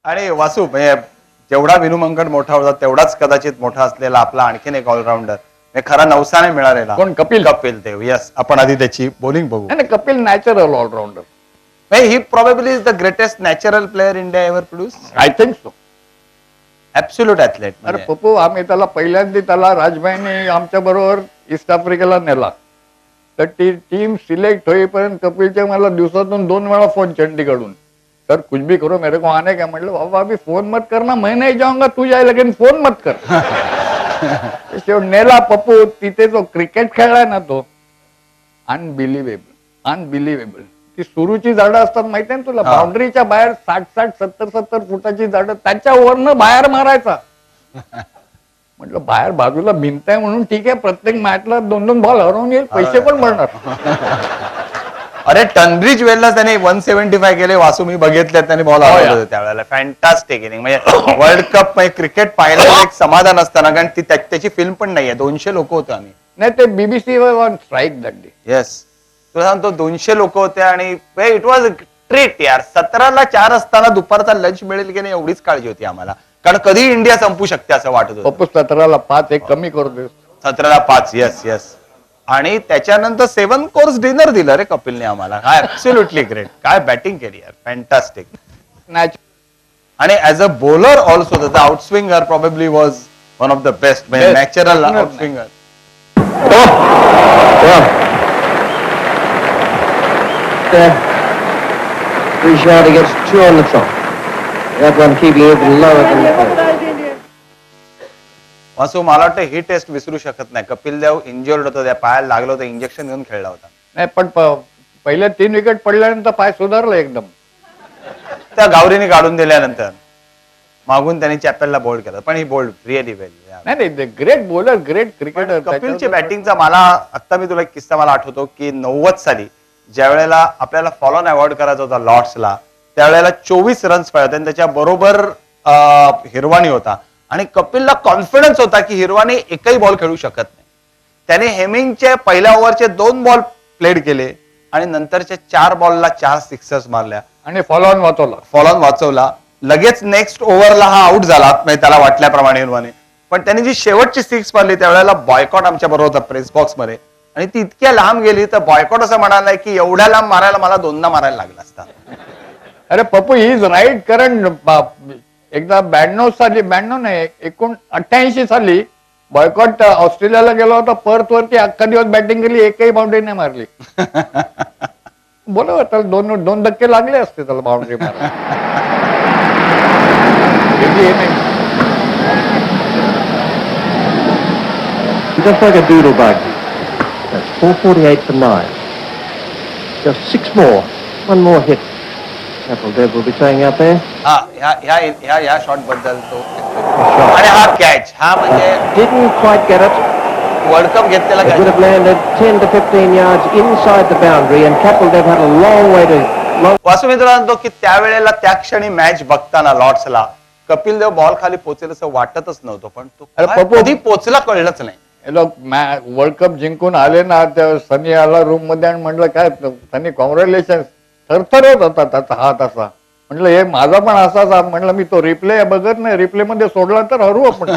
आणि वासू म्हणजे जेवढा विनू मंगड मोठा होता तेवढाच कदाचित मोठा असलेला आपला आणखीन एक ऑलराऊंडर खरा नवसाने मिळालेला कोण? कपिल. कपिल देव. यस, आपण आधी त्याची बॉलिंग बघू. नाही Kapil natural allrounder. He probably is the greatest natural player India ever produce. I think so. Absolute athlete. अरे पप्पू, आम्ही त्याला राजभाईने आमच्या बरोबर ईस्ट आफ्रिकेला नेला. तर ती टीम सिलेक्ट होईपर्यंत कपिलचे मला दिवसातून 2 वेळा फोन चंडीगडून, सर कुछ भी करो मेरे को आने का. म्हटलं बाबा अभी फोन मत करना, मैं नहीं जाऊंगा, तू जाए लेकिन फोन मत कर. शेवट नेला पप्पू. तिथे जो क्रिकेट खेळलाय ना तो अनबिलिव्हेबल. ती सुरूची झाडं असतात माहिती आहे तुला, बाउंड्रीच्या बाहेर 60-60, 70-70 फुटाची झाडं, त्याच्यावरनं बाहेर मारायचा. म्हटलं बाहेर बाजूला भिंत आहे म्हणून ठीक आहे, प्रत्येक मॅचला 2-2 बॉल हरवून येईल, पैसे पण मिळणार. अरे टनब्रिज वेलला त्याने 175 केले. वासू मी बघितले, त्याने बॉल हरवले त्यावेळेला. Fantastic inning. म्हणजे वर्ल्ड कप मध्ये क्रिकेट पाहिलं एक समाधान असताना, कारण त्याची फिल्म पण नाहीये. 200 लोक होते आम्ही. नाही ते बीबीसी वर स्ट्राईक दॅट डे. येस, तुला सांगतो 200 लोक होते आणि इट वॉज ट्रीट यार. 17ला 4 असताना दुपारचा लंच मिळेल की नाही एवढीच काळजी होती आम्हाला, कारण कधी इंडिया संपू शकते असं वाटत होतं. पप्पू 17ला 5 एक कमी करतोय. 17ला 5. Yes yes. आणि त्याच्यानंतर 7 कोर्स डिनर दिलं रे कपिलने आम्हाला. काय ऍब्सोल्युटली ग्रेट. काय बॅटिंग केली यार, फॅन्टास्टिक. आणि as a bowler also the outswinger probably was one of the best. Natural outswinger. He gets 2 on the trot. That one keeping even lower than the first. वासू मला वाटतं ही taste विसरू शकत नाही. Kapil Dev injured होतं, त्या पायाला लागलं होतं, इंजेक्शन घेऊन खेळला होता. नाही पण पहिल्या 3 विकेट पडल्यानंतर पाय सुधारला एकदम. त्या गावरीने काढून दिल्यानंतर मागून त्यांनी चॅपेलला बोल्ड केलं, पण ही बोल्ड रिअली वेल. नाही ग्रेट बॉलर, ग्रेट क्रिकेटर. कपिलची बॅटिंगचा मला आता मी तुला एक किस्सा मला आठवतो की 90 साली ज्या वेळेला आपल्याला फॉलोन अवॉर्ड करायचा होता लॉर्ड्सला, त्यावेळेला 24 रन्स पाहिजे आणि त्याच्या बरोबर हिरवानी होता. आणि कपिलला कॉन्फिडन्स होता की हिरवानी एकही बॉल खेळू शकत नाही. त्याने हेमिंगचे पहिल्या ओव्हरचे 2 बॉल प्लेड केले आणि नंतरच्या 4 बॉलला 4 सिक्सर्स मारल्या आणि फॉलोऑन वाचवला. लगेच नेक्स्ट ओव्हरला हा आउट झाला, त्याला वाटल्याप्रमाणे हिरवानी. पण त्यांनी जी शेवटची 6 मारली त्यावेळेला बॉयकॉट आमच्या बरोबर होता प्रेस बॉक्स मध्ये, आणि ती इतक्या लांब गेली तर बॉयकॉट असं म्हणाला की एवढ्या लांब मारायला मला 2दा मारायला लागला असता. अरे पप्पू ही इज राईट. कारण एकदा 92 नाही 88 साली बॉयकॉट ऑस्ट्रेलियाला गेला होता. पर्थ वरती अख्खा दिवस बॅटिंग केली, एकही बाउंड्री नाही मारली. बोला त्याला 2 धक्के लागले असते त्याला बाउंड्री मारायला. Just like a doodle bug. That's 448 for 9. Just 6 more. 1 more hit. Apple Dev will be saying out there. ह्या शॉट बद्दल तो. आणि हा कॅच, हा म्हणजे Didn't quite get it. World cup घेतलेला It would have landed 10 to 15 yards inside the boundary, and Kapil Dev had a long way to. वासू मी तुला म्हणतो की त्यावेळेला त्या क्षणी मॅच बघताना लॉर्ड्सला कपिल देव बॉल खाली पोहोचेल असं वाटतच नव्हतं, पण तो कधी पोहोचला कळलंच नाही. वर्ल्ड कप जिंकून आले ना, त्या सनी आला रूम मध्ये आणि म्हटलं काय सनी कॉंग्रॅच्युलेशन. थरथरत होता त्याचा हात असा. म्हटलं हे माझा पण असाच. म्हटलं मी तो रिप्ले बघत नाही, रिप्ले मध्ये सोडला तर हरू आपण.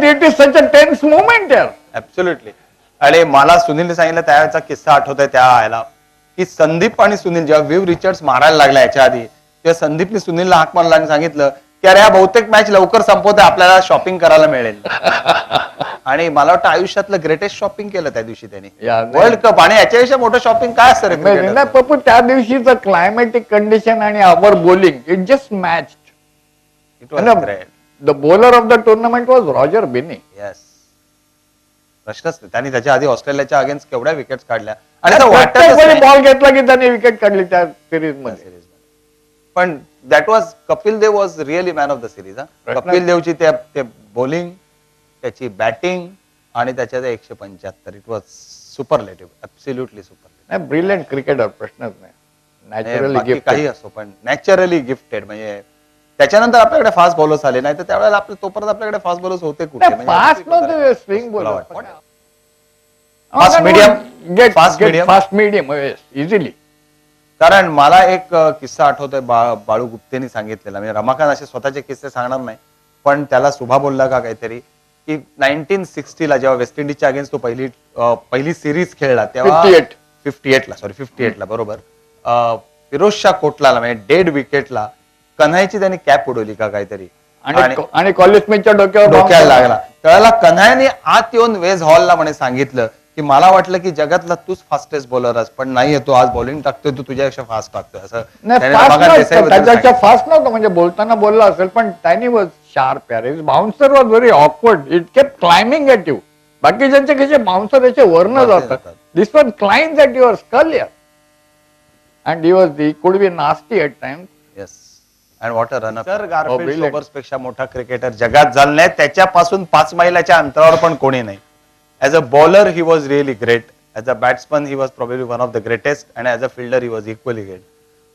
It is such a tense moment यार. ऍब्सोल्युटली. आणि मला सुनीलने सांगितलं त्यावेळेचा किस्सा आठवतोय त्या ह्याला, की संदीप आणि सुनील जेव्हा विव रिचर्ड्स मारायला लागला याच्या आधी, तेव्हा संदीपने सुनीलला हाक मारला आणि सांगितलं की अरे हा बहुतेक मॅच लवकर संपवते, आपल्याला शॉपिंग करायला मिळेल. आणि मला वाटतं आयुष्यातलं ग्रेटेस्ट शॉपिंग केलं त्या दिवशी त्यांनी, वर्ल्ड कप. आणि याच्यापेक्षा मोठं शॉपिंग काय असतं रे पप्पू? त्या दिवशीचं क्लायमॅटिक कंडिशन आणि our bowling it just match. It was great. The bowler of the tournament was Roger Binny. Yes, प्रश्नच नाही. त्यांनी त्याच्या आधी ऑस्ट्रेलियाच्या अगेन्स्ट केवढ्या विकेट्स काढल्या आणि बॉल घेतला की त्याने विकेट काढली त्या सिरीज मध्ये. पण that was Kapil Dev was really man of the series. Kapil देवची ते बॉलिंग, त्याची बॅटिंग आणि त्याच्या 175, it was superlative, absolutely superlative. Brilliant cricketer, प्रश्नच नाही. नॅचरली काही असो पण नॅचरली गिफ्टेड. म्हणजे त्याच्यानंतर आपल्याकडे फास्ट बॉलर्स आले, नाही तर त्यावेळेला तोपर्यंत आपल्याकडे फास्ट बॉलर्स होते कुठे? Swing bowler, fast medium fast medium easily. कारण मला एक किस्सा आठवतोय बाळू गुप्तेनी सांगितलेला, म्हणजे रमाकांत असे स्वतःचे किस्से सांगणार नाही, पण त्याला सुभा बोलला का काहीतरी की 1960ला जेव्हा वेस्ट इंडिजच्या अगेन्स्ट तो पहिली सिरीज खेळला तेव्हा 58ला बरोबर फिरोजशाह कोटलाला म्हणजे डेड विकेटला कन्हाईची त्यांनी कॅप उडवली का काहीतरी आणि कॉलेज मॅचच्या डोक्याला लागला. त्यावेळेला कन्हाईने आत येऊन वेज हॉलला म्हणे सांगितलं की मला वाटलं की जगातला तूच फास्टेस्ट बॉलर आहेस, पण नाहीये, तो आज बॉलिंग टाकतोय, तू तुझ्यापेक्षा फास्ट टाकतोय असं त्याच्यापेक्षा फास्ट नव्हतं, म्हणजे बोलताना बोलला असेल, पण त्यांनी वॉज शार्प यार. Bouncer was very awkward, it kept climbing at you. बाकीच्यांचे कसे बाउन्सर याचे वर्ण जातात, this one climbs at your skull यार. And he could be nasty at times. Yes, and what a run. Sir Garfield Sobers पेक्षा मोठा cricketer जगात झाला नाही, त्याच्यापासून 5 मैलाच्या अंतरावर पण कोणी नाही. As a bowler he was really great, as a batsman he was probably one of the greatest, and as a fielder he was equally great.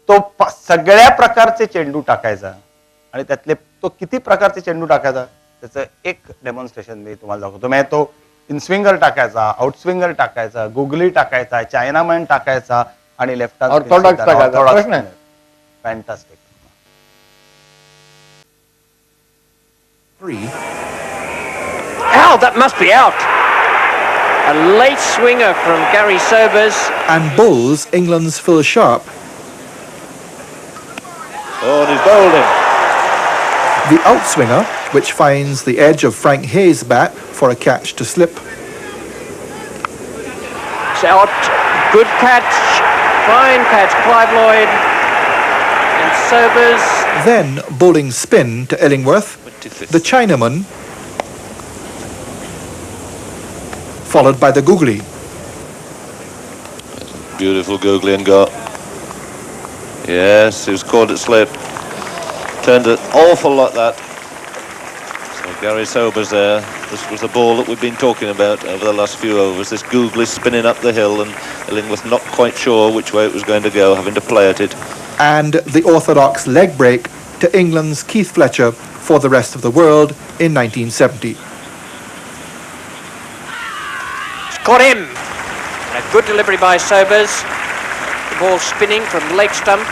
तो सगळ्या प्रकारचे चेंडू टाकायचा, आणि त्यातले तो किती प्रकारचे चेंडू टाकायचा त्याचं एक डेमॉन्स्ट्रेशन मी तुम्हाला दाखवतो. म्हणजे तो इनस्विंगर टाकायचा, आउटस्विंगर टाकायचा, गुगली टाकायचा, चायनामॅन टाकायचा, आणि लेफ्ट टाकायचा. Fantastic. 3. Ow, that must be out. A late swinger from Gary Sobers. And bowls England's Phil Sharp. Oh, and he's bowled him. The outswinger, which finds the edge of Frank Hayes' bat for a catch to slip. It's out. Good catch. Fine catch, Clive Lloyd. And Sobers. Then bowling spin to Illingworth, the Chinaman, followed by the googly. Beautiful googly and got. Yes, he was caught at slip. Turned an awful lot that. So Gary Sobers there. This was the ball that we've been talking about over the last few overs. This googly spinning up the hill, and Illingworth not quite sure which way it was going to go, having to play at it. And the orthodox leg break to England's Keith Fletcher for the rest of the world in 1970. It's caught him. And a good delivery by Sobers. The ball spinning from leg stump.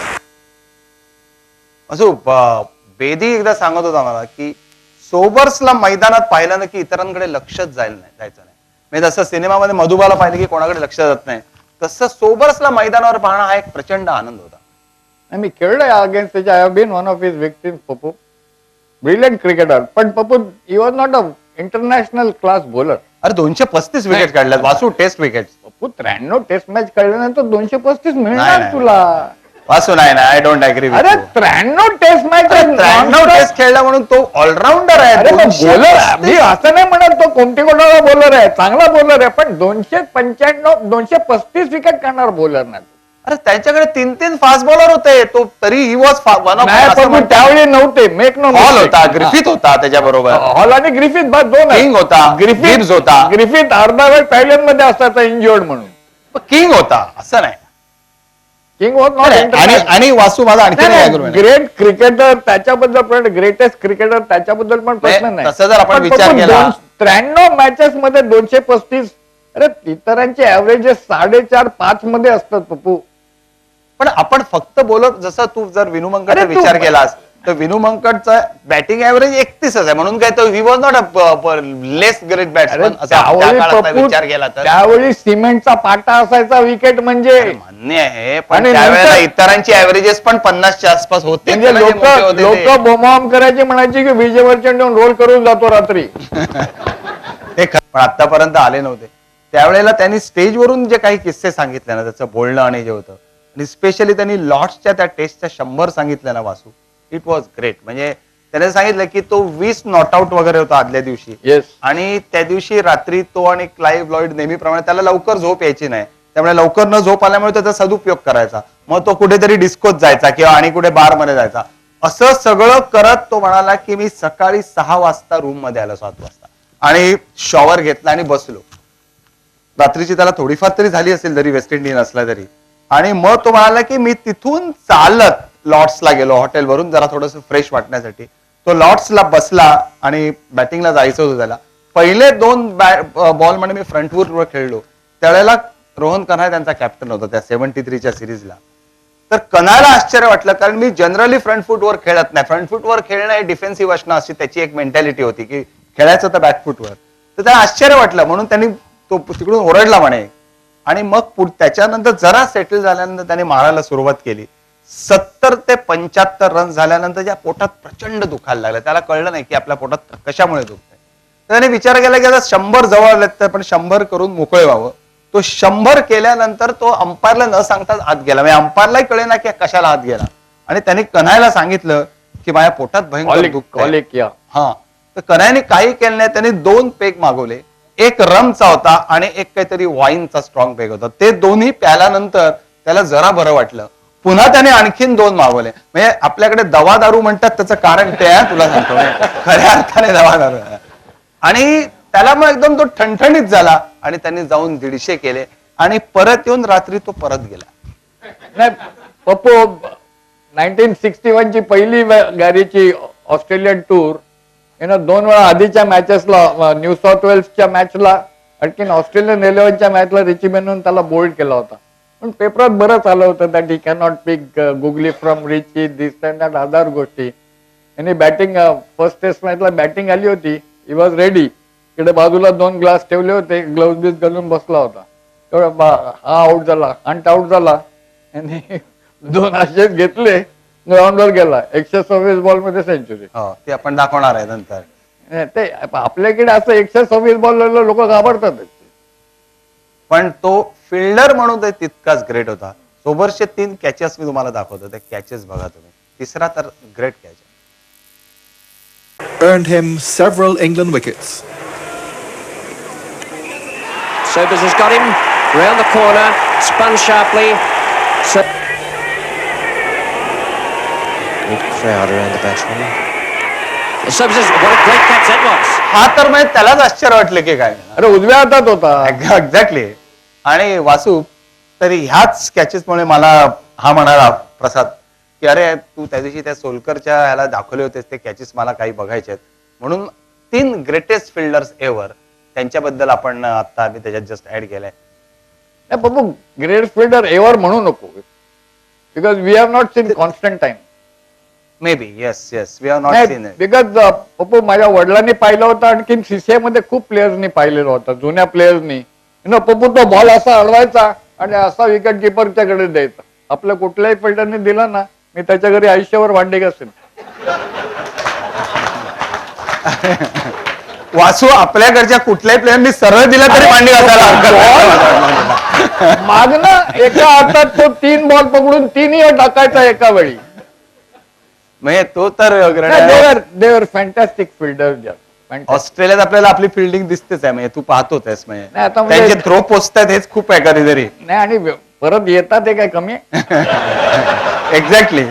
असो बेदी एकदा सांगत होता मला की सोबर्सला मैदानात पाहिलं ना की इतरांकडे लक्षच जायचं नाही. म्हणजे जसं सिनेमामध्ये मधुबाला पाहिलं की कोणाकडे लक्ष जात नाही, तसं सोबर्सला मैदानावर पाहणं हा एक प्रचंड आनंद होता. मी खेळलोय अगेन्स्ट त्याच्या. I have been one of his victims. Pappu brilliant cricketer, पण Pappu he was not a international class bowler. अरे 235 विकेट काढल्यात Vasu, test wicket. Pappu 93 test match काढल्यानंतर 235 नाही, मिळणार नाही. तुला. वासू नाही, आय डोंट अग्री. अरे 93 टेस्ट मॅच, 93 टेस्ट खेळला म्हणून तो ऑलराऊंडर आहे. अरे बॉलर, मी असं नाही म्हणत तो कोणती कोणाला बॉलर आहे, चांगला बॉलर आहे, पण 295 235 विकेट काढणार बॉलर नाही. अरे त्यांच्याकडे 3 फास्ट बॉलर होते, तो तरी ही वॉज वन ऑफ. त्यावेळी नव्हते. मेक नो हॉल होता, ग्रिफिथ होता त्याच्याबरोबर. हॉल आणि ग्रिफिथ बस दोन. किंग होता, ग्रिफिथ होता. ग्रिफिथ अर्धा वेळ पॅव्हिलियन मध्ये असतात इंजुअर्ड म्हणून. किंग होता असं नाही. किंग होत नॉट. आणि वासू माझा आणखी ग्रेट क्रिकेटर त्याच्याबद्दल पण, ग्रेटेस्ट क्रिकेटर त्याच्याबद्दल पण प्रश्न नाही. तसं जर आपण विचार केला 93 मॅचेस मध्ये 235. अरे इतरांचे ऍव्हरेजेस 4.5-5 मध्ये असतात पप्पू. पण आपण फक्त बॉलर, जसं तू जर विनू मंकटचा विचार केलास तर विनू मंकटचा बॅटिंग ऍव्हरेज 31 आहे, म्हणून काय तो ही was not a less great batsman विचार केला तर. त्यावेळी सिमेंटचा पाटा असायचा विकेट म्हणजे. मान्य आहे, पण त्यावेळेला इतरांची ऍव्हरेजेस पण 50च्या आसपास होते. लोक बोमाम करायचे, म्हणायचे की विजेवरच्या रोल करून जातो रात्री. ते पण आतापर्यंत आले नव्हते. त्यावेळेला त्यांनी स्टेजवरून जे काही किस्से सांगितले ना, त्याचं बोलणं आणि जे होतं, आणि स्पेशली त्यांनी लॉर्ड्सच्या त्या टेस्टच्या 100 सांगितल्या ना वासू, इट वॉज ग्रेट. म्हणजे त्याने सांगितलं की तो 20 नॉट आउट वगैरे होता आदल्या दिवशी. येस. आणि त्या दिवशी रात्री तो आणि क्लाइव्ह लॉइड नेहमीप्रमाणे त्याला लवकर झोप यायची नाही, त्यामुळे लवकर न झोप आल्यामुळे त्याचा सदुपयोग करायचा. मग तो कुठेतरी डिस्कोत जायचा किंवा आणि कुठे बार मध्ये जायचा. असं सगळं करत तो म्हणाला की मी सकाळी 6 वाजता रूम मध्ये आलो, 7 वाजता, आणि शॉवर घेतला आणि बसलो. रात्रीची त्याला थोडीफार तरी झाली असेल, जरी वेस्ट इंडियन असला तरी. आणि मग तो म्हणाला की मी तिथून चालत लॉर्ड्सला गेलो हॉटेलवरून, जरा थोडंसं फ्रेश वाटण्यासाठी. तो लॉर्ड्सला बसला आणि बॅटिंगला जायचं होतं त्याला. पहिले 2 बॉल मध्ये मी फ्रंटवूड खेळलो, त्यावेळेला रोहन कन्हाय त्यांचा कॅप्टन होता त्या 73च्या सिरीजला. तर कनाला आश्चर्य वाटलं, कारण मी जनरली फ्रंट फूटवर खेळत नाही. फ्रंट फूटवर खेळणं हे डिफेन्सिव्ह असणं अशी त्याची एक मेंटॅलिटी होती की खेळायचं तर बॅक फूटवर. तर त्याला आश्चर्य वाटलं म्हणून त्यांनी तो तिकडून ओरडला म्हणे. आणि मग त्याच्यानंतर जरा सेटल झाल्यानंतर त्याने मारायला सुरुवात केली. 70 ते 75 रन झाल्यानंतर ज्या पोटात प्रचंड दुखायला लागलं. त्याला कळलं नाही की आपल्या पोटात कशामुळे दुखतंय. त्याने विचार केला की आता 100 जवळ आले तर आपण 100 करून मोकळे व्हावं. तो 100 केल्यानंतर तो अंपायरला न सांगताच आत गेला. म्हणजे अंपायरलाही कळे ना की कशाला आत गेला. आणि त्याने कन्हायला सांगितलं की माझ्या पोटात भयंकर दुःख आहे. हा, तर कन्हायने काही केलं नाही. त्याने 2 पेग मागवले. एक रमचा होता आणि एक काहीतरी वाईनचा स्ट्रॉंग पेग होता. ते दोन्ही प्याल्यानंतर त्याला जरा बरं वाटलं. पुन्हा त्याने आणखीन 2 मागवले. म्हणजे आपल्याकडे दवा दारू म्हणतात त्याचं कारण ते आहे, तुला सांगतो. खऱ्या अर्थाने दवा दारू. आणि त्याला मग एकदम तो ठणठणीत झाला आणि त्यांनी जाऊन 150 केले आणि परत येऊन रात्री तो परत गेला. नाही पप्पू, 1961 ची पहिली गाडीची ऑस्ट्रेलियन टूर 2 वेळा आधीच्या मॅचेसला, न्यू साऊथ वेल्सच्या मॅचला आणखीन ऑस्ट्रेलियन 11च्या मॅचला रिची बेनून त्याला बोल्ड केला होता. पण पेपरात बरंच आलं होतं that he cannot pick googly from Richie, this and that other गोष्टी. यांनी बॅटिंग फर्स्ट टेस्ट मॅचला बॅटिंग आली होती. He was ready. इकडे बाजूला 2 ग्लास ठेवले होते, ग्लोव्ज बीज घालून बसला होता. तेवढा हा आउट झाला, अंट आउट झाला आणि 2 असेच घेतले, ग्राउंडवर गेला. 126 बॉल मध्ये सेंचुरी. ते आपण दाखवणार आहे नंतर. ते आपल्याकडे असं 126 बॉल लोक घाबरतात. पण तो फिल्डर म्हणून ते तितकाच ग्रेट होता. सोबर्सचे 3 कॅचेस मी तुम्हाला दाखवतो. ते कॅचेस बघा तुम्ही. तिसरा तर great catch. Earned him several England wickets. Sobers has got him round the corner, spun sharply. Big crowd around the batsman. Sobers has, what a great catch that was. हा तर म्हणजे त्यालाच आश्चर्य वाटलं की काय. अरे उजव्या हातात होता. एक्झॅक्टली. आणि वासू तरी ह्याच कॅचेसमुळे मला हा म्हणाला प्रसाद की अरे तू त्या दिवशी त्या सोलकरच्या ह्याला दाखवले होतेस ते कॅचेस मला काही बघायचे आहेत. म्हणून 3 ग्रेटेस्ट फिल्डर्स एव्हर त्यांच्याबद्दल आपण आता आम्ही त्याच्यात जस्ट ऍड केलंय. नाही पप्पू, ग्रेट फिल्डर एव्हर म्हणू नको, because we have not seen constant time. Maybe yes we have not seen it. Because Pappu माझ्या वडिलांनी पाहिलं होतं, आणखीन CCI मध्ये खूप प्लेयर्सनी पाहिलेलं होतं, जुन्या प्लेयर्सनी. पप्पू तो बॉल असा अडवायचा आणि असा विकेट किपरच्याकडे द्यायचा. आपल्या कुठल्याही फिल्डरने दिला ना, मी त्याच्या घरी आयुष्यावर भांडे घासेन. वासू आपल्याकडच्या कुठल्याही प्लेयरनी सरळ दिला तरी मांडी घासायला मागणं एका हातात तो 3 बॉल पकडून 3ही टाकायचा एका वेळी. म्हणजे तो तर देवर फॅन्टॅस्टिक फिल्डर. ऑस्ट्रेलियात आपल्याला आपली फिल्डिंग दिसतेच आहे. म्हणजे तू पाहतोच आहेस. नाही, आता म्हणजे म्हणजे- त्यांचे थ्रो पोचतात हेच खूप आहे कधीतरी. नाही, आणि परत येतात ते काय कमी. एक्झॅक्टली.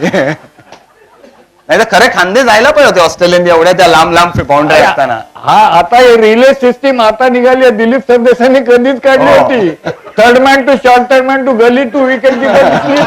नाही तर खरे खांदे जायला पाहिजे होते ऑस्ट्रेलियन एवढ्या त्या लांब लांब बाउंड्री असताना. हा, आता हे रिले सिस्टीम आता निघाली. दिलीप सरदेसाईंनी कधीच काढली होती. Third man to short, third man to gully to wicket keeper.